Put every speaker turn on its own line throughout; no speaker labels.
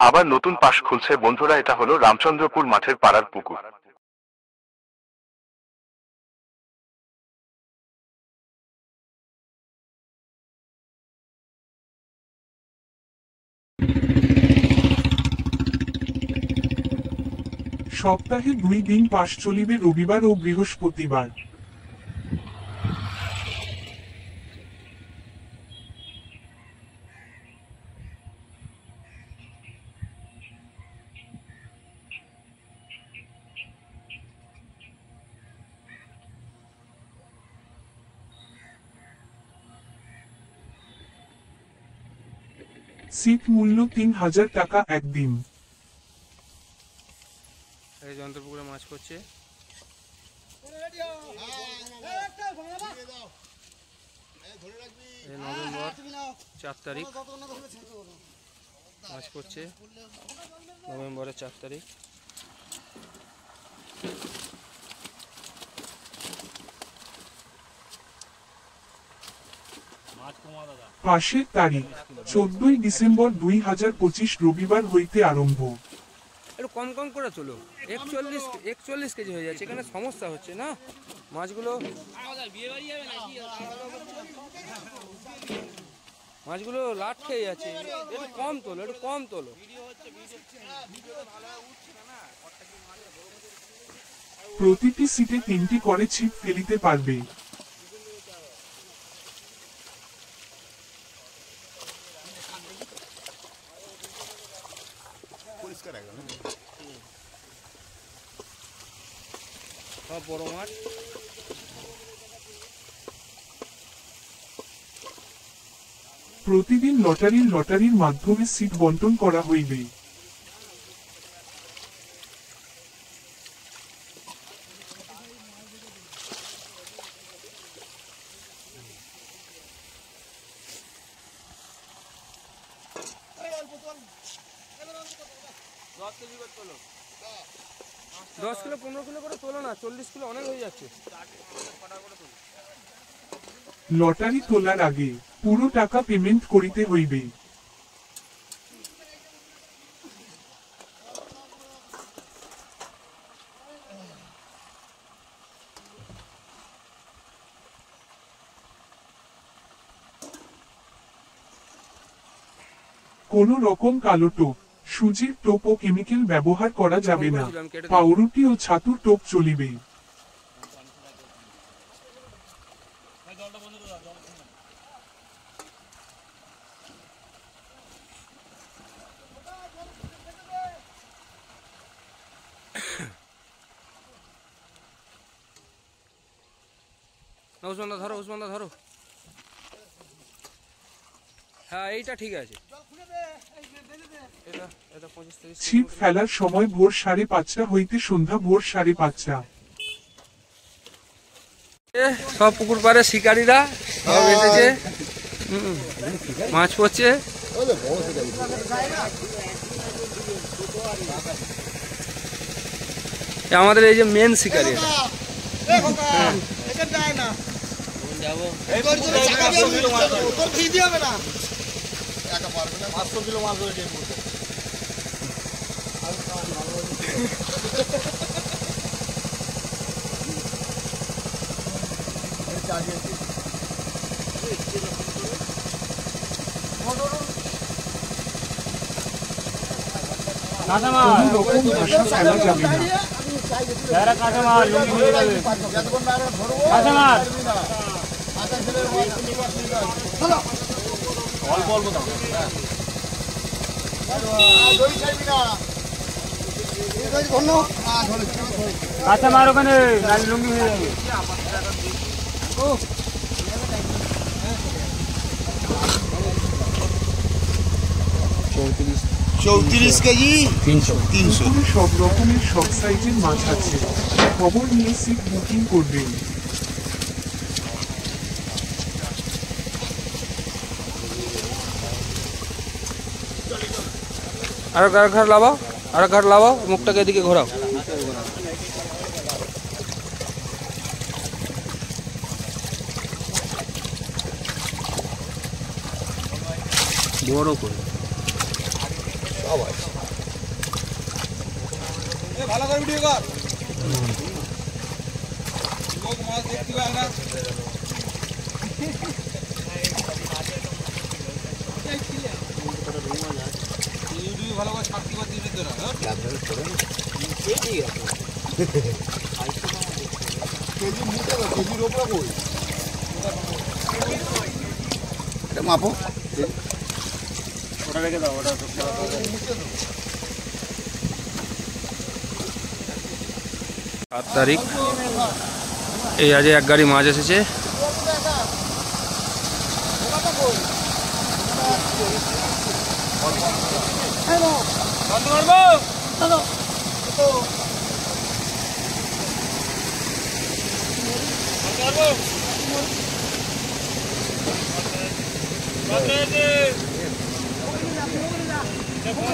আবার নতুন পাশ খুলছে বন্ধুরা, এটা হলো রামচন্দ্রপুর মাঠের পাড়ার পুকুর।
সপ্তাহে 2 দিন পাশ চলিবে, রবিবার ও বৃহস্পতিবার। সিট মূল্য 3000 টাকা একদিন।
যন্ত্রপুকুরে মাছ করছে। নভেম্বর 4 তারিখ মাছ করছে, নভেম্বরের 4 তারিখ।
পাশের তারিখ 14 ডিসেম্বর 2025 রবিবার হইতে আরম্ভ।
একটু কম কম করে চলো, 41 কেজি হয়ে যাচ্ছে, এখানে সমস্যা হচ্ছে না মাছগুলো। মাছগুলো লাট খেয়ে যাচ্ছে, একটু কম তোলো, একটু কম তোলো।
প্রতিটি সিটে 3টি করে ছিপ ফেলিতে পারবে।
সব বড় মাছ।
প্রতিদিন লটারির মাধ্যমে সিট বন্টন করা হইবে।
দশ কিলো 15 কিলো করে তোলো না, 40 কিলো অনেক হয়ে যাচ্ছে।
লটারি তোলার আগে পুরো টাকা পেমেন্ট করিতে হইবে। কোন রকম কালো টোপ, সুজির টোপ ও কেমিক্যাল ব্যবহার করা যাবে না। পাউরুটি ও ছাতুর টোপ চলিবে।
উসমানদা ধরো, উসমানদা ধরো। হ্যাঁ এইটা ঠিক আছে।
ছিপ ফেলার সময় ভোর 5:30 হইতে সন্ধ্যা ভোর 5:30।
সব পুকুর পাড়ে শিকারীরা সব এসেছে, মাছ পড়ছে। আমাদের এই যে মেন শিকারী, কাঁচা মার ওখানে লুঙ্গি হয়ে যাবে।
34 কেজি 300।
সব রকমের সব সাইজের মাছ আছে, খবর নিয়ে সিট বুকিং করবেন।
আর ঘাট লাভাও, আর ঘাট লাভাও, মুখটাকে এদিকে ঘোরাও। বড় করে সব আছে।
ভালো করে ভিডিও কর লোক মাছ দেখতে পায় না ইউটিউবে ভালো করে ছাড়তে পারছি না তোরা কেজি মুখে দাও কেজির ওপরে কই এটা মাপো ওটা রেখে দাও ওটা
7 তারিখ এই আজ এক গাড়ি মাছ এসেছে।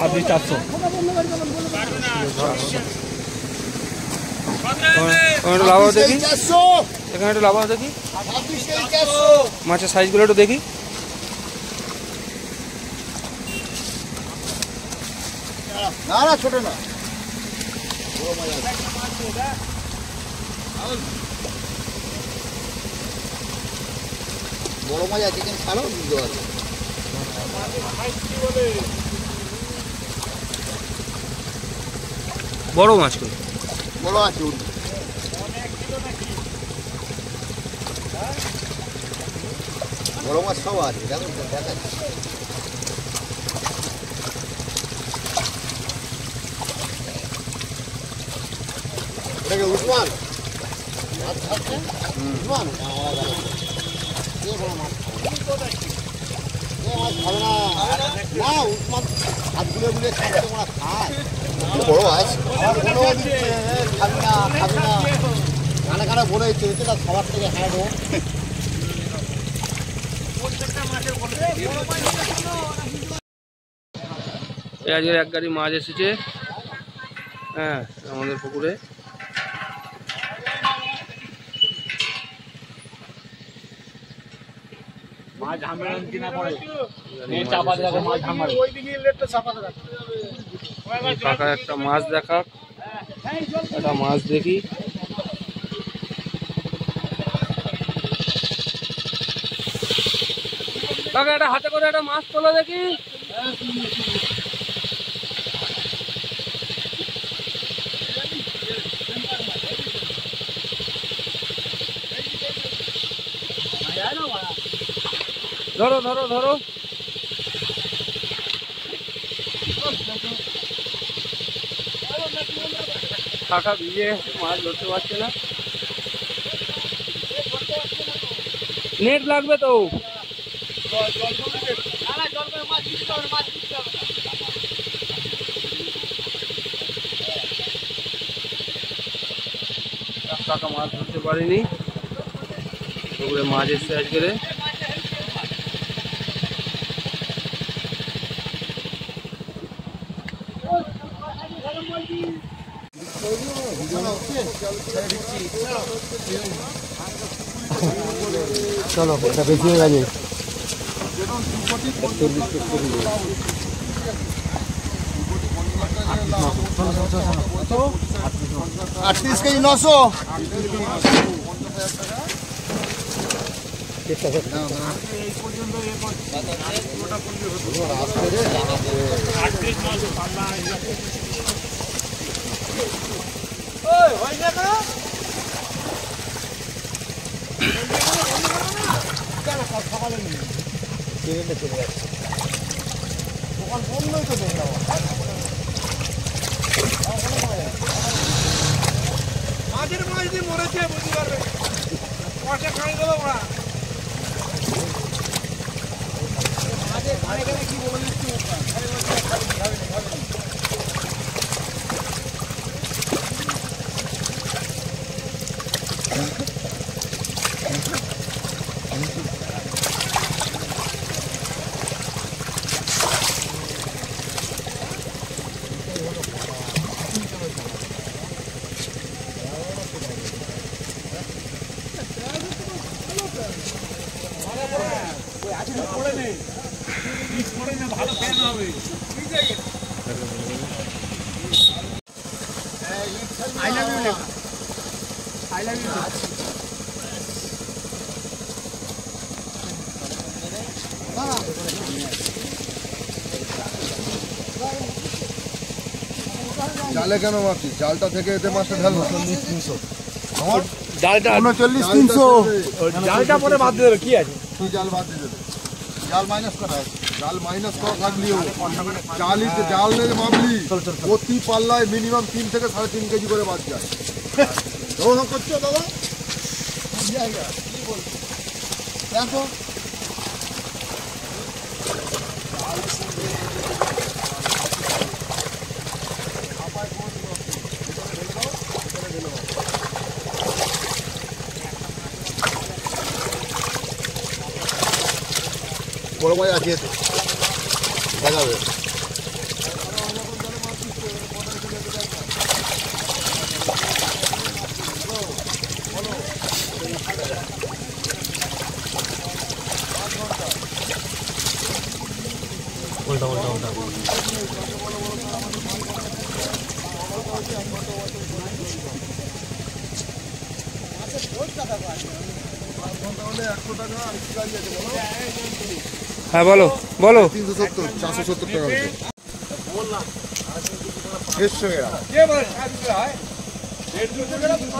আপনি 400 লাভ দেখি, এখানে একটু লাভ দেখি, মাছের সাইজগুলো একটু দেখি।
না না ছোট না বড় মাছ আছে কিন্তু ছাড়ো বুঝতে পারবে
বড় মাছ কই
বড় আছে বড় মাছ সব আছে দেখো দেখা এটা উসমান মাছ খাচ্ছে উসমান খাবে না না উসমান হাত গুলে গুলে খাচ্ছে ওরা খায় বড় আছে খাবি না খাবি না কানে কানে বলে দিচ্ছে তার খাবার থেকে হ্যাঁ দেবো
আজকের এক গাড়ি মাছ এসেছে হ্যাঁ আমাদের পুকুরে। কাকা একটা মাছ দেখা, একটা মাছ দেখি। কাকা একটা হাতে করে একটা মাছ তোলা দেখি। ধরো ধরো ধরো কাকা ভিজে মাছ ধরতে পারছে না, নেট লাগবে তো। কাকা মাছ ধরতে পারিনি, পুকুরে মাছ এসছে আজকে।
চলো এটা বেশি হয়ে গেছে 38 কেজি 900 মাঝের মাছ দিয়ে মরেছে বুঝতে পারবে কষে খাই দেবো ওরা মাঝে খাই গেলে কি বলে দিচ্ছি জালে কেন মারছি? জালটা থেকে এতে মাছটা ঢালবো। 300
জালটা
39 300
জালটা পরে বাদ দেবে কি আছে?
তুই জাল বাদ দিয়ে দেবে। জাল মাইনাস করা আছে। জাল মাইনাস করা থাকলেও জাল নিয়ে মাপলি প্রতি পাল্লায় মিনিমাম 3 থেকে 3.5 কেজি করে বাদ যায়। ধরো করছো দাদা কি বলছো দেখো বড় মাছ আছে তো দেখাবে।
উল্টা উল্টা উল্টা হ্যাঁ বলো বলো।
370 470 টাকা হচ্ছে। বললাম 150 টাকা।
কে বলে 700 হয়? 150 টাকা 200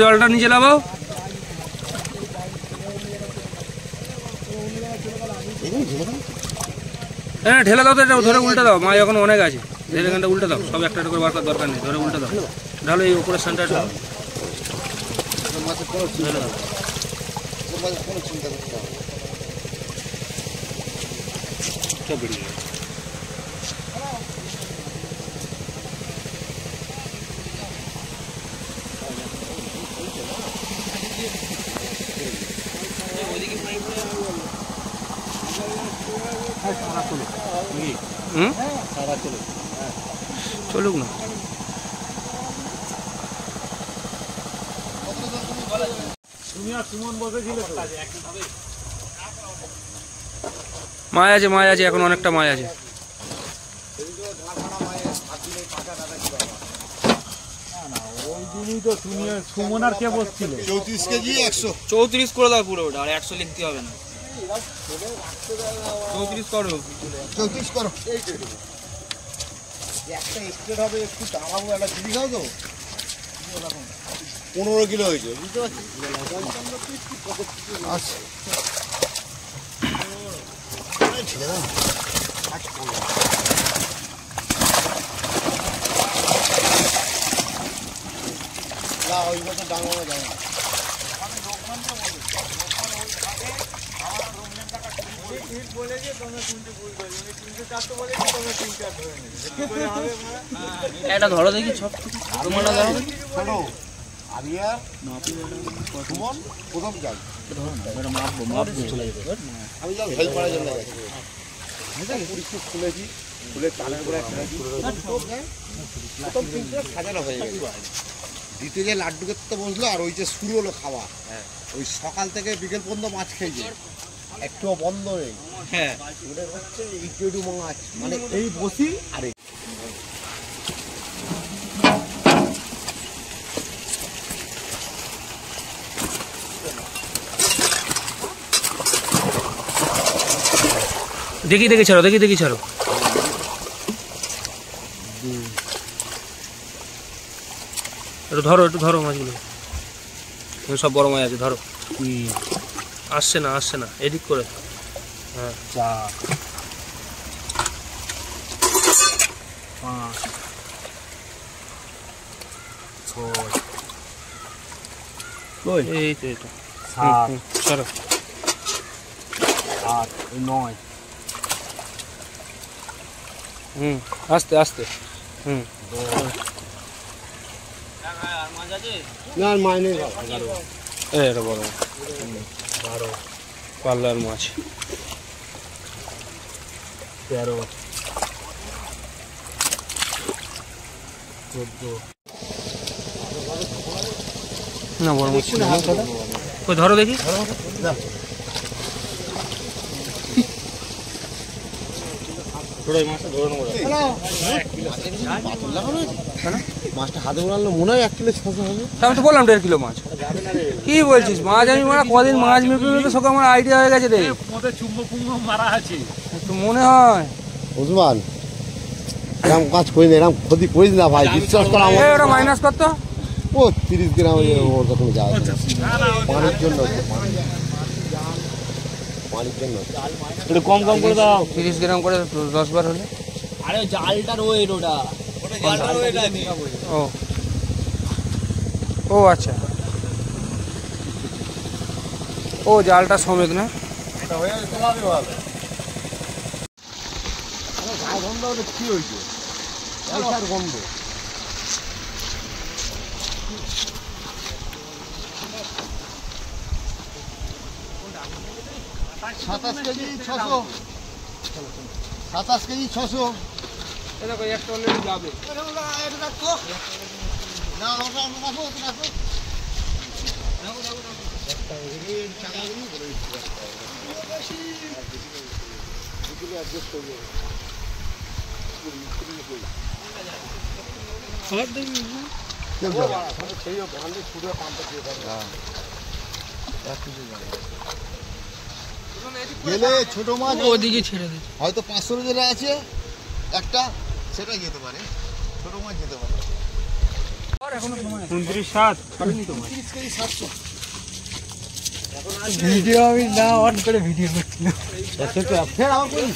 জলটা নিচে লাগাও। হ্যাঁ ঠেলে দাও তো, এটা ধরে উল্টে দাও। মা এখন অনেক আছে, ধরে এখানটা উল্টে দাও। সব একটা করে বার করার দরকার নেই, ধরে উল্টে দাও। ঢালো এই উপরের সেন্টারটা
মাছের কোনো চিন্তা নেই, মাছের কোনো চিন্তা করতে হবে।
চলুক না। মাছ আছে, মাছ আছে, এখন অনেকটা মাছ আছে।
সুমনার কে বসছিল
34 কেজি 100
34 করে দাও পুরো ওটা, আর 100 লিখতে হবে না। 34 করো,
34 করো। একটা স্প্রেড হবে, একটু দাঁড়াবো, একটা দিদি খাও তো 15 কিলো হয়েছে, বুঝতে পারছিস? আচ্ছা ছেড়ে দাও। না ওই বছর ডাঙানো যায় না।
এটা ধরো দেখি সব
চলো আরিয়ার সুমন প্রথম যাই আমি যাও হেল্প করার জন্য গেছি। খুলেছি, খুলে চালের করে ফেলেছি, প্রথম তিনটে সাজানো হয়ে গেছে। দ্বিতীয় যে লাড্ডু করতে বসলো, আর ওই যে শুরু হলো খাওয়া, ওই সকাল থেকে বিকেল পর্যন্ত মাছ খেয়েছে, একটুও বন্ধ নেই।
হ্যাঁ
ওটা হচ্ছে একটু মাছ, মানে এই বসি আর
দেখি দেখি ছাড়ো, দেখি দেখি ছাড়ো। একটু ধরো, একটু ধরো মাছগুলো, সব বড় মাছ আছে, ধরো। আসছে না, আসছে না, এদিক করে। হ্যাঁ
4 5 6
এই তো এটা
7
ছাড়ো।
8 9
আস্তে আস্তে
না মাইনে
এটা বড় পাল্লার মাছ 13 14 না বড় মাছ কই ধরো দেখি
মাছটা হাতে উড়ালো মনে হয় 1 কিলো 600 হবে।
আমি তো বললাম 1.5 কিলো মাছ কি বলছিস মাছ আমি মানে কদিন মাছ মেপে সব আমার আইডিয়া হয়ে গেছে রে
চুম্বক মারা আছে
তো মনে হয়
উসমান এরকম কাজ করি না, এরকম ক্ষতি করিস না ভাই, বিশ্বাস কর আমার।
ওটা মাইনাস কত
ও 30 গ্রাম ওর তো কোনো যায় না, পানির জন্য পানির জন্য
একটু কম কম করে দাও
30 গ্রাম করে 10 বার হলে
আরে জালটার ওয়েট ওটা জালটার ওয়েট আছে
ও ও আচ্ছা ও জালটা সমেত না
এটা হয়ে গেছে তোমার ভালো। আরে গায়ে গন্ধ ওটা কি হইছে? পয়সার গন্ধ। 27 কেজি 600, 27 কেজি 600।
এটা কই একটা অলরেডি যাবে
এটা রাখো না, ওটা রাখো, ওটা রাখো। গেলে ছোট মাছ
ওদিকে ছেড়ে দে
হয়তো 500 যেটা আছে একটা, সেটা যেতে পারে, ছোট মাছ যেতে পারে।
29.7
ভিডিও আমি না অন করে ভিডিও করছিলাম
ফের আবার করি।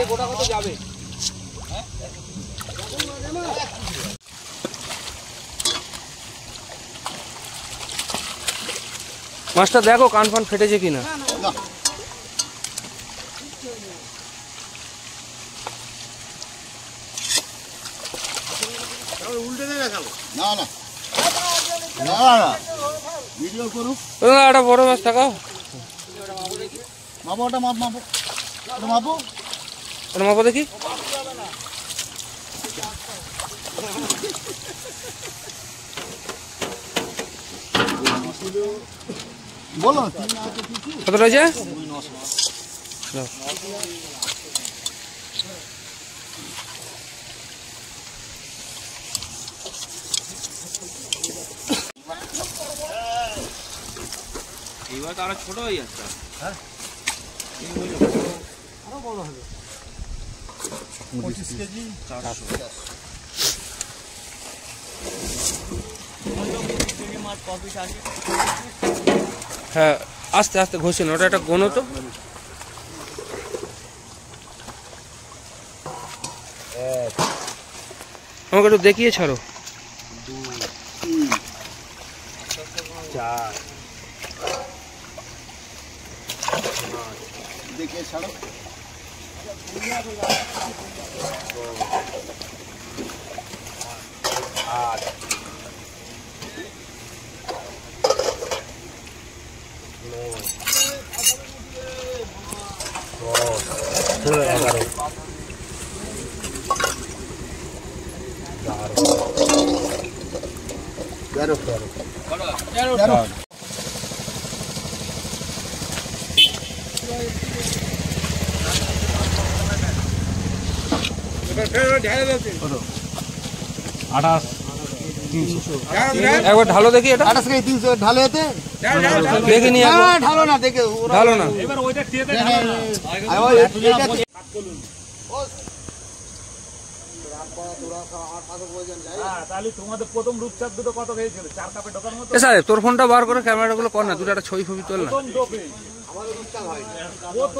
গোটা কত যাবে মাছটা দেখো কান ফান ফেটেছে কিনা
উল্টে দেবে খাবো না না না না ভিডিও করুক।
একটা বড় মাছ থাকাও
মাপো ওটা, মাপো ওটা, মাপো
ওটা মাপো দেখি
বলো
কত রয়েছে এইবার তো আরো ছোট হয়ে যাচ্ছে হ্যাঁ
25 কেজি 400।
হ্যাঁ আস্তে আস্তে ঘষেন ওটা একটা গোনো তো আমাকে একটু দেখিয়ে ছাড়ো
2 3 4 দেখে ছাড়ো।
একবার ঢালো দেখি এটা
28 কেজি 300 ঢালে এতে
দেখে নি
না ঢালো না, দেখে
ঢালো না
এবার ওইটা টেতে
এটা
তাহলে তোমাদের প্রথম রূপচাঁদ দুটো কত হয়েছিল 4 কাপে ঢোকার মতো
এ সাহেব তোর ফোনটা বার করে ক্যামেরাগুলো কর না, দুটো একটা ছবি ফবি তোল না।
প্রথম ঢোকে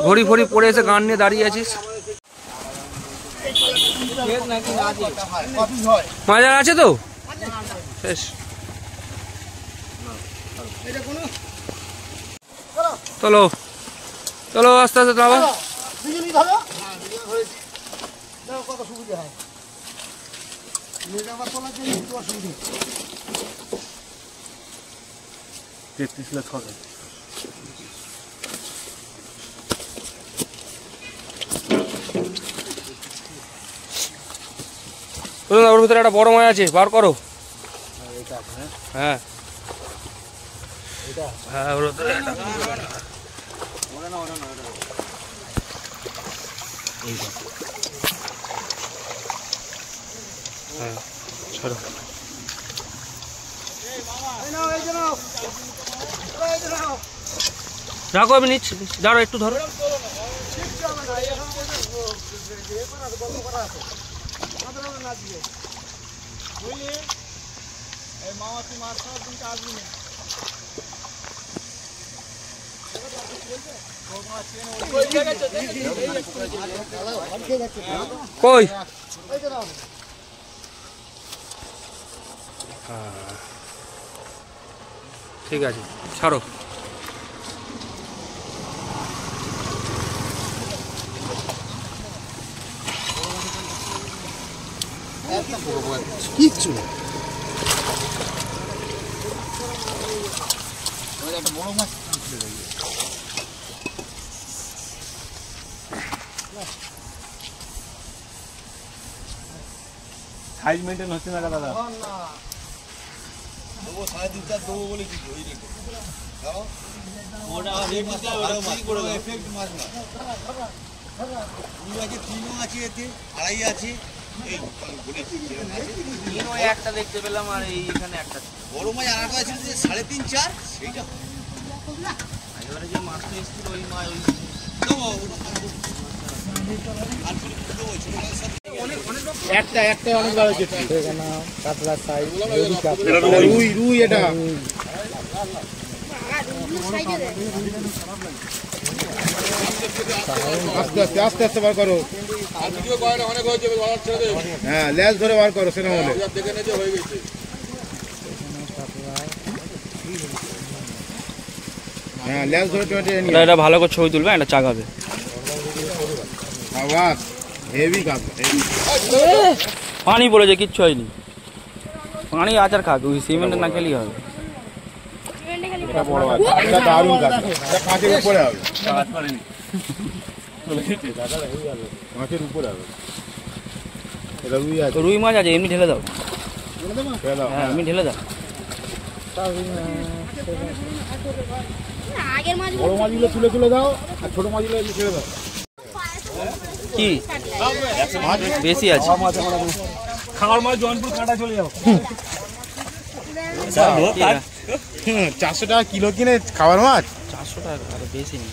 ঘড়ি ফড়ি পরে এসে গান নিয়ে দাঁড়িয়ে আছিস। মাজার আছে তো শেষ। চলো চলো আস্তে আস্তে বাবা।
দুজনই ধরো। দেখো কত সুবিধা হয়। মেঘাবার তোলার জন্য একটু অসুবিধা।
33 লাখ হবে।
ওর ভিতরে একটা বড় মাছ আছে, বার করো। হ্যাঁ হ্যাঁ ওর ভিতরে হ্যাঁ ছাড়ো। রাখো আমি নিচ্ছি, দাঁড়ো একটু ধরো। কই ঠিক আছে ছাড়ো।
কিচ্ছু না।
সাইজ মেইনটেইন হচ্ছে না দাদা।
দেবো 3.5 দেবো বলে কিছু ওই রেখে দাও।
ওটা রেটটা ওটা ঠিক করে দাও।
এফেক্ট মাছ না। দুই আছে, তিনও আছে, এতে আড়াই আছে। এই বলেছি
তিন ওই একটা দেখতে পেলাম আর এই এখানে একটা
বড় মাছ আর একটা আছে যে 3.5 4 সেইটা
এবারে যে মাছটা এসেছিল ওই মাছ ওই
দেবো আর পুরো দেবো ছোট মাছ সব
একটা অনেক বড় হচ্ছে এখানে কাতলা সাইজ রুই এটা আস্তে আস্তে আস্তে বার করো।
আর ভিডিও করে না অনেক হয়েছে বাবার ছেড়ে দে।
হ্যাঁ লেজ ধরে বার করো সেটা হলে
দেখে নে যে হয়ে গেছে।
হ্যাঁ লেজ ধরে টেনে নিয়ে
এটা ভালো করে ছবি তুলবে, এটা চাগাবে।
আওয়াজ হেভি কাপ
পানি পড়েছে, কিচ্ছু হয়নি। পানি আচার খাবে, ওই সিমেন্ট না খেলেই হবে।
এটা বড় আছে, এটা দারুণ কাপ, এটা কাঁচের উপরে হবে, কাঁচের উপরে হবে। এটা রুই আছে,
রুই মাছ আছে, এমনি ঢেলে দাও।
ফেলে দাও।
হ্যাঁ এমনি ঢেলে দাও।
বড় মাছগুলো তুলে তুলে দাও আর ছোট মাছগুলো এমনি ছেড়ে দাও।
কি বেশি আছে?
খাওয়ার মাছ জয়নপুর কাটা চলে যাও। 400 টাকা কিলো কিনে খাওয়ার মাছ
400 টাকা, আরো বেশি নেই।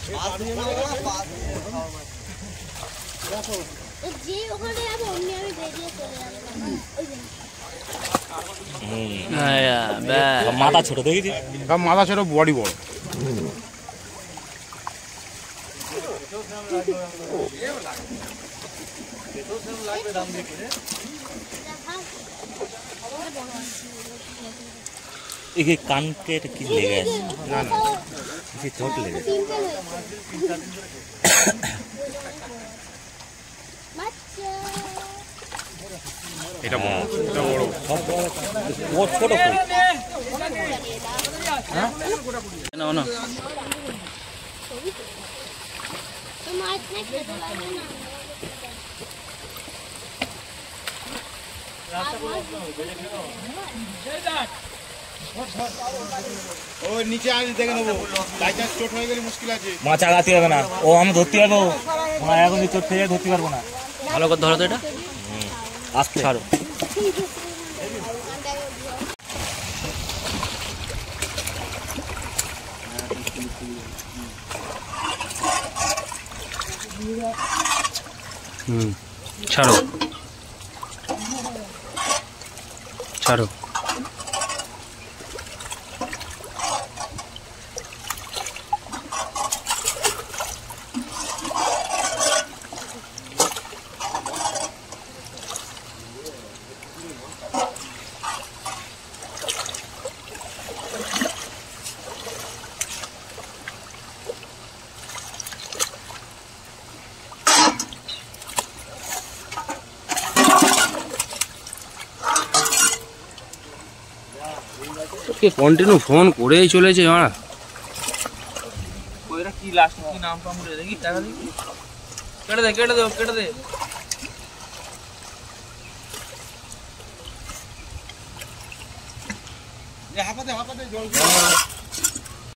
মাথা ছোট দেখেছি,
মাথা ছোট বডি বড়।
এই কানকে এটা কি লেগে আছে?
না না
কি চোট লেগে
এটা বড়, এটা বড়।
ও ছোট
না না
ও নিচে আজ দেখে নেবো, বাই চান্স চোট হয়ে গেলে মুশকিল আছে।
মাছ আগাতে হবে না, ও আমি ধরতে পারবো, এখন চোট থেকে ধরতে পারবো না।
ভালো করে ধরো তো এটা,
আসতে
ছাড়ো। ছাড়ো। ছাড়ো। কন্টিনিউ ফোন করেই চলেছে মারা। ওইটা কি লাস্ট কি নাম পাম রে দেখি টাকা দেখি কেটে দে
হাঁপাতে জল